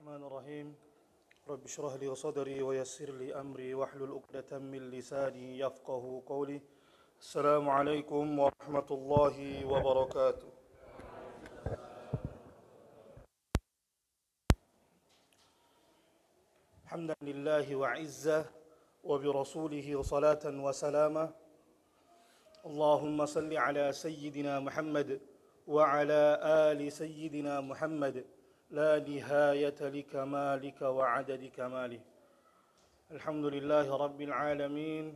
الرحمن الرحيم رب اشرح لي صدري ويسر لي أمري واحلل عقدة من لساني يفقه قولي السلام عليكم ورحمة الله وبركاته. حمدا لله وعزة وبرسوله صلاة وسلاما اللهم صل على سيدنا محمد وعلى آل سيدنا محمد لا نهاية لكمالك وعدد كماله. الحمد لله رب العالمين.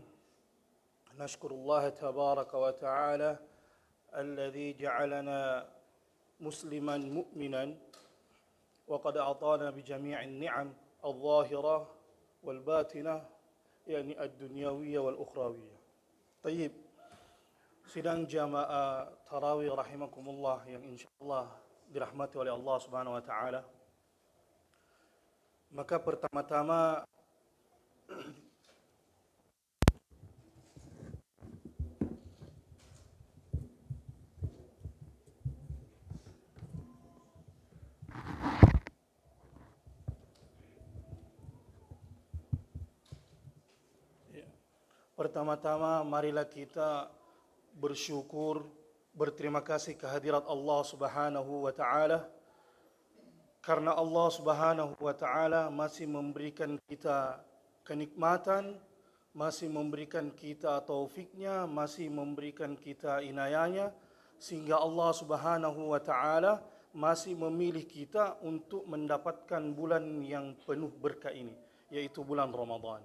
نشكر الله تبارك وتعالى الذي جعلنا مسلما مؤمنا وقد أعطانا بجميع النعم الظاهرة والباطنة يعني الدنيوية والأخروية. طيب, sidang jamaah tarawih rahimakumullah yang insyaallah dirahmati oleh Allah Subhanahu wa taala. Maka pertama-tama marilah kita bersyukur, berterima kasih kehadirat Allah Subhanahu wa taala, karena Allah Subhanahu wa taala masih memberikan kita kenikmatan, masih memberikan kita taufiknya, masih memberikan kita inayahnya, sehingga Allah Subhanahu wa taala masih memilih kita untuk mendapatkan bulan yang penuh berkah ini, yaitu bulan Ramadan.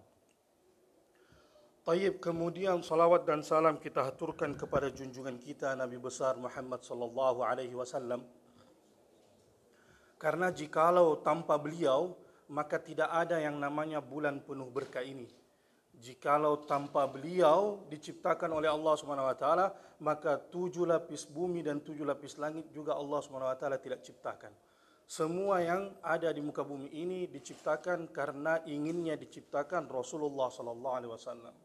Tayyib, kemudian salawat dan salam kita haturkan kepada junjungan kita Nabi besar Muhammad sallallahu alaihi wasallam. Karena jikalau tanpa beliau, maka tidak ada yang namanya bulan penuh berkah ini. Jikalau tanpa beliau diciptakan oleh Allah Subhanahu wa taala, maka 7 lapis bumi dan 7 lapis langit juga Allah Subhanahu wa taala tidak ciptakan. Semua yang ada di muka bumi ini diciptakan karena inginnya diciptakan Rasulullah sallallahu alaihi wasallam.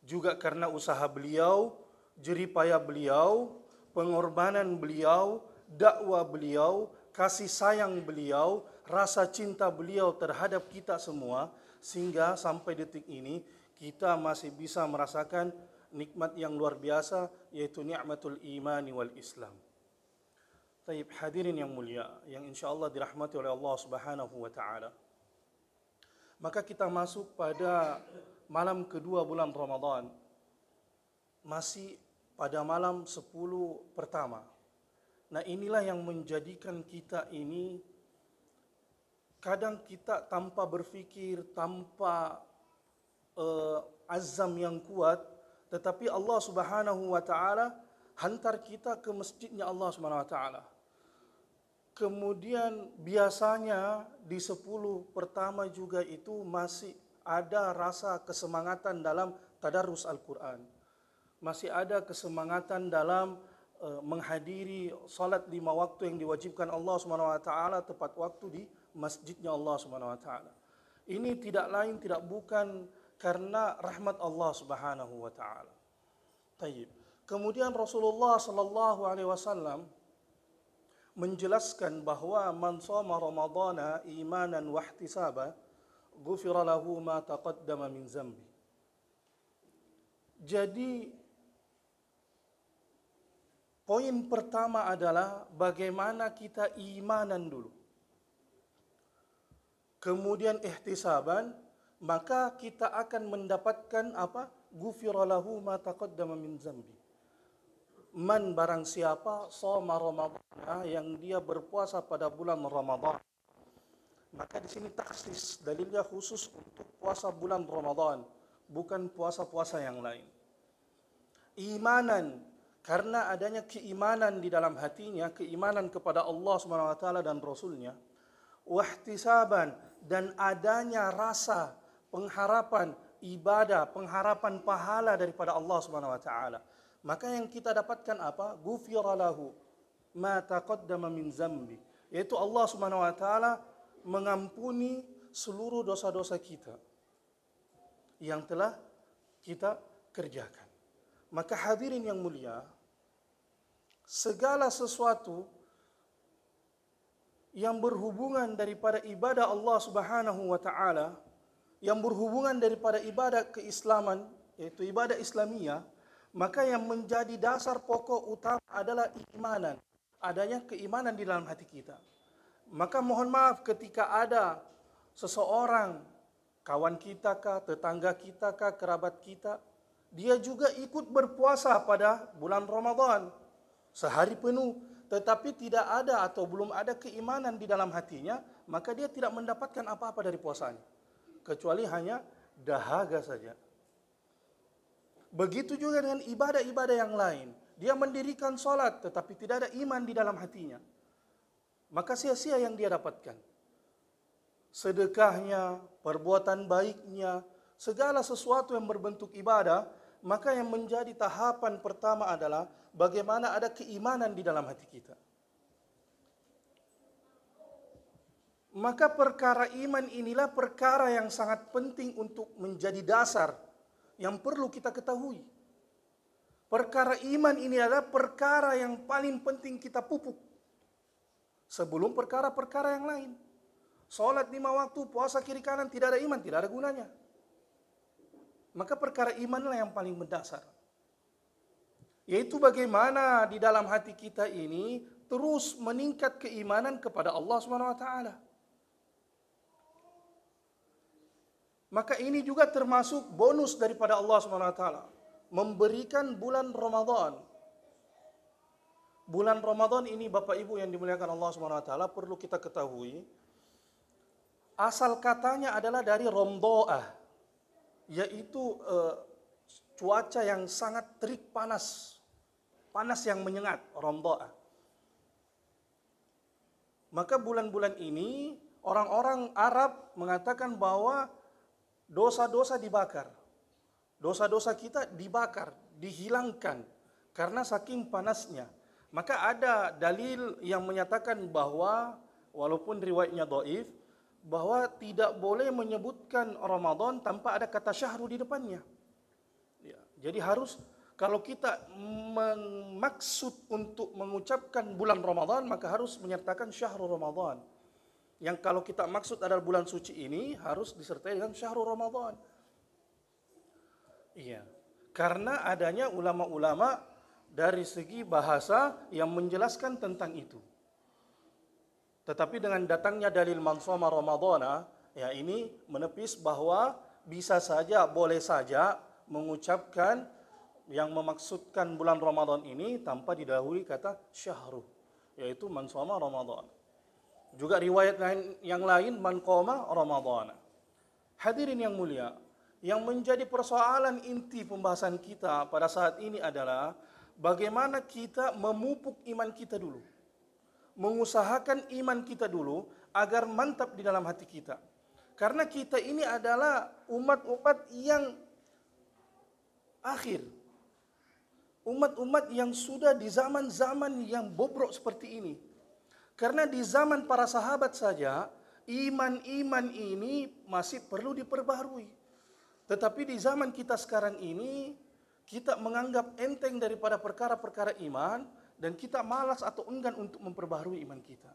Juga karena usaha beliau, jerih payah beliau, pengorbanan beliau, dakwah beliau, kasih sayang beliau, rasa cinta beliau terhadap kita semua, sehingga sampai detik ini kita masih bisa merasakan nikmat yang luar biasa, yaitu nikmatul imani wal Islam. Tayyib, hadirin yang mulia, yang insyaallah dirahmati oleh Allah Subhanahu wa taala. Maka kita masuk pada malam kedua bulan Ramadan, masih pada malam 10 pertama. Nah, inilah yang menjadikan kita ini kadang kita tanpa berfikir, tanpa azam yang kuat, tetapi Allah Subhanahu wa taala hantar kita ke masjidnya Allah Subhanahu wa taala. Kemudian biasanya di 10 pertama juga itu masih ada rasa kesemangatan dalam tadarus Al-Quran. Masih ada kesemangatan dalam menghadiri salat 5 waktu yang diwajibkan Allah Subhanahu wa taala tepat waktu di masjidnya Allah Subhanahu wa taala. Ini tidak lain tidak bukan karena rahmat Allah Subhanahu wa taala. Tayyib. Kemudian Rasulullah sallallahu alaihi wasallam menjelaskan bahwa man shoma ramadhana imanan wa ihtisaba ghufira lahu ma taqaddama min zambi. Jadi poin pertama adalah bagaimana kita imanan dulu. Kemudian ihtisaban, maka kita akan mendapatkan apa? Ghufira lahu ma taqaddama min zambi. Man, barang siapa shoma ramadhana, yang dia berpuasa pada bulan Ramadan. Maka di sini taksis, dalilnya khusus untuk puasa bulan Ramadan, bukan puasa-puasa yang lain. Imanan, karena adanya keimanan di dalam hatinya, keimanan kepada Allah Subhanahu wa taala dan Rasulnya. Wahtisaban, dan adanya rasa pengharapan ibadah, pengharapan pahala daripada Allah Subhanahu wa taala. Maka yang kita dapatkan apa? Ghufira lahu ma taqaddama min zambi, yaitu Allah Subhanahu wa taala mengampuni seluruh dosa-dosa kita yang telah kita kerjakan. Maka hadirin yang mulia, segala sesuatu yang berhubungan daripada ibadah Allah Subhanahu wa taala, yang berhubungan daripada ibadah keislaman, yaitu ibadah Islamiyah, maka yang menjadi dasar pokok utama adalah keimanan, adanya keimanan di dalam hati kita. Maka mohon maaf ketika ada seseorang, kawan kita kah, tetangga kita kah, kerabat kita, dia juga ikut berpuasa pada bulan Ramadan sehari penuh, tetapi tidak ada atau belum ada keimanan di dalam hatinya, maka dia tidak mendapatkan apa-apa dari puasanya, kecuali hanya dahaga saja. Begitu juga dengan ibadah-ibadah yang lain. Dia mendirikan sholat, tetapi tidak ada iman di dalam hatinya, maka sia-sia yang dia dapatkan. Sedekahnya, perbuatan baiknya, segala sesuatu yang berbentuk ibadah, maka yang menjadi tahapan pertama adalah bagaimana ada keimanan di dalam hati kita. Maka perkara iman inilah perkara yang sangat penting untuk menjadi dasar yang perlu kita ketahui. Perkara iman ini adalah perkara yang paling penting kita pupuk sebelum perkara-perkara yang lain. Salat 5 waktu, puasa kiri kanan, tidak ada iman, tidak ada gunanya. Maka perkara imanlah yang paling mendasar. Yaitu bagaimana di dalam hati kita ini terus meningkat keimanan kepada Allah Subhanahu wa taala. Maka ini juga termasuk bonus daripada Allah Subhanahu wa taala, memberikan bulan Ramadan. Bulan Ramadan ini Bapak Ibu yang dimuliakan Allah Subhanahu wa taala, perlu kita ketahui asal katanya adalah dari romdoah, yaitu cuaca yang sangat terik panas, panas yang menyengat, romdoah. Maka bulan-bulan ini orang-orang Arab mengatakan bahwa dosa-dosa dibakar, dosa-dosa kita dibakar, dihilangkan karena saking panasnya. Maka ada dalil yang menyatakan bahwa walaupun riwayatnya dhaif, bahwa tidak boleh menyebutkan Ramadan tanpa ada kata syahru di depannya. Ya, jadi harus kalau kita maksud untuk mengucapkan bulan Ramadan, maka harus menyertakan syahrul Ramadan. Yang kalau kita maksud adalah bulan suci ini harus disertai dengan syahrul Ramadan. Iya, karena adanya ulama-ulama dari segi bahasa yang menjelaskan tentang itu. Tetapi dengan datangnya dalil man shoma Ramadhana, ya ini menepis bahwa bisa saja, boleh saja mengucapkan yang memaksudkan bulan Ramadan ini tanpa didahului kata syahru, yaitu man shoma Ramadhana. Juga riwayat yang lain man qoma Ramadhana. Hadirin yang mulia, yang menjadi persoalan inti pembahasan kita pada saat ini adalah bagaimana kita memupuk iman kita dulu, mengusahakan iman kita dulu agar mantap di dalam hati kita. Karena kita ini adalah umat-umat yang akhir, umat-umat yang sudah di zaman-zaman yang bobrok seperti ini. Karena di zaman para sahabat saja iman-iman ini masih perlu diperbaharui. Tetapi di zaman kita sekarang ini kita menganggap enteng daripada perkara-perkara iman dan kita malas atau enggan untuk memperbaharui iman kita.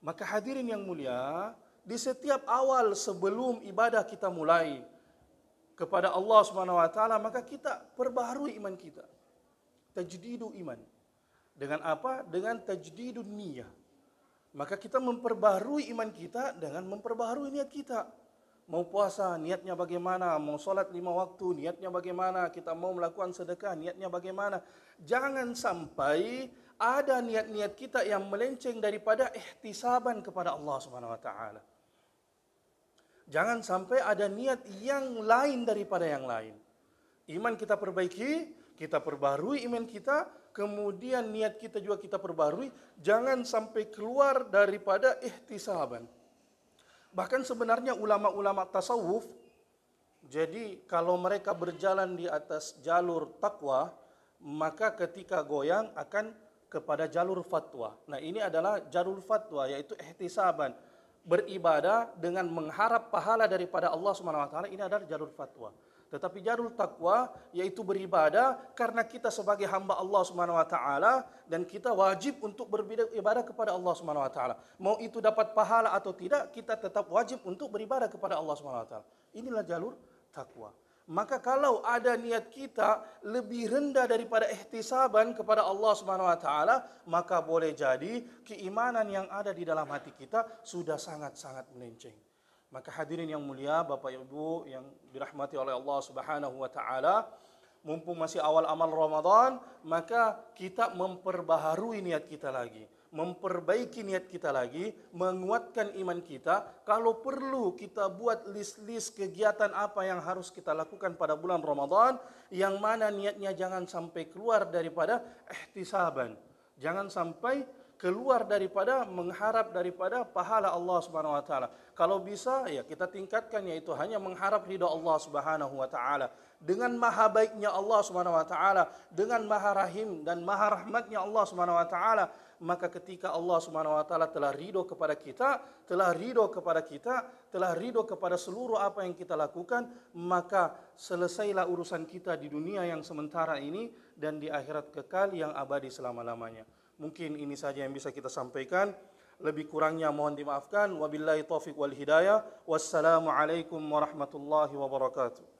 Maka hadirin yang mulia, di setiap awal sebelum ibadah kita mulai kepada Allah Subhanahu wa taala, maka kita perbaharui iman kita. Tajdidu iman. Dengan apa? Dengan tajdidun niyah. Maka kita memperbaharui iman kita dengan memperbaharui niat kita. Mau puasa, niatnya bagaimana? Mau sholat 5 waktu, niatnya bagaimana? Kita mau melakukan sedekah, niatnya bagaimana? Jangan sampai ada niat-niat kita yang melenceng daripada ihtisaban kepada Allah Subhanahu wa taala. Jangan sampai ada niat yang lain daripada yang lain. Iman kita perbaiki, kita perbaharui iman kita, kemudian niat kita juga kita perbaharui, jangan sampai keluar daripada ihtisaban. Bahkan sebenarnya ulama-ulama tasawuf, jadi kalau mereka berjalan di atas jalur takwa, maka ketika goyang akan kepada jalur fatwa. Nah ini adalah jalur fatwa, yaitu ihtisaban. Beribadah dengan mengharap pahala daripada Allah Subhanahu wa taala, ini adalah jalur fatwa. Tetapi jalur takwa yaitu beribadah karena kita sebagai hamba Allah Subhanahu wa taala dan kita wajib untuk beribadah kepada Allah Subhanahu wa taala. Mau itu dapat pahala atau tidak, kita tetap wajib untuk beribadah kepada Allah Subhanahu wa taala. Inilah jalur takwa. Maka kalau ada niat kita lebih rendah daripada ihtisaban kepada Allah Subhanahu wa taala, maka boleh jadi keimanan yang ada di dalam hati kita sudah sangat-sangat melenceng. Maka hadirin yang mulia, Bapak Ibu yang dirahmati oleh Allah Subhanahu wa taala, mumpung masih awal amal Ramadan, maka kita memperbaharui niat kita lagi, memperbaiki niat kita lagi, menguatkan iman kita. Kalau perlu kita buat list-list kegiatan apa yang harus kita lakukan pada bulan Ramadan, yang mana niatnya jangan sampai keluar daripada ihtisaban. Jangan sampai keluar daripada mengharap daripada pahala Allah Subhanahu wa taala. Kalau bisa ya kita tingkatkan, yaitu hanya mengharap ridha Allah Subhanahu wa taala. Dengan maha baiknya Allah Subhanahu wa taala, dengan maha rahim dan maha rahmatnya Allah Subhanahu wa taala, maka ketika Allah Subhanahu wa taala telah ridho kepada kita, telah ridho kepada seluruh apa yang kita lakukan, maka selesailah urusan kita di dunia yang sementara ini dan di akhirat kekal yang abadi selama-lamanya. Mungkin ini saja yang bisa kita sampaikan. Lebih kurangnya mohon dimaafkan. Wabillahi taufiq wal hidayah. Wassalamualaikum warahmatullahi wabarakatuh.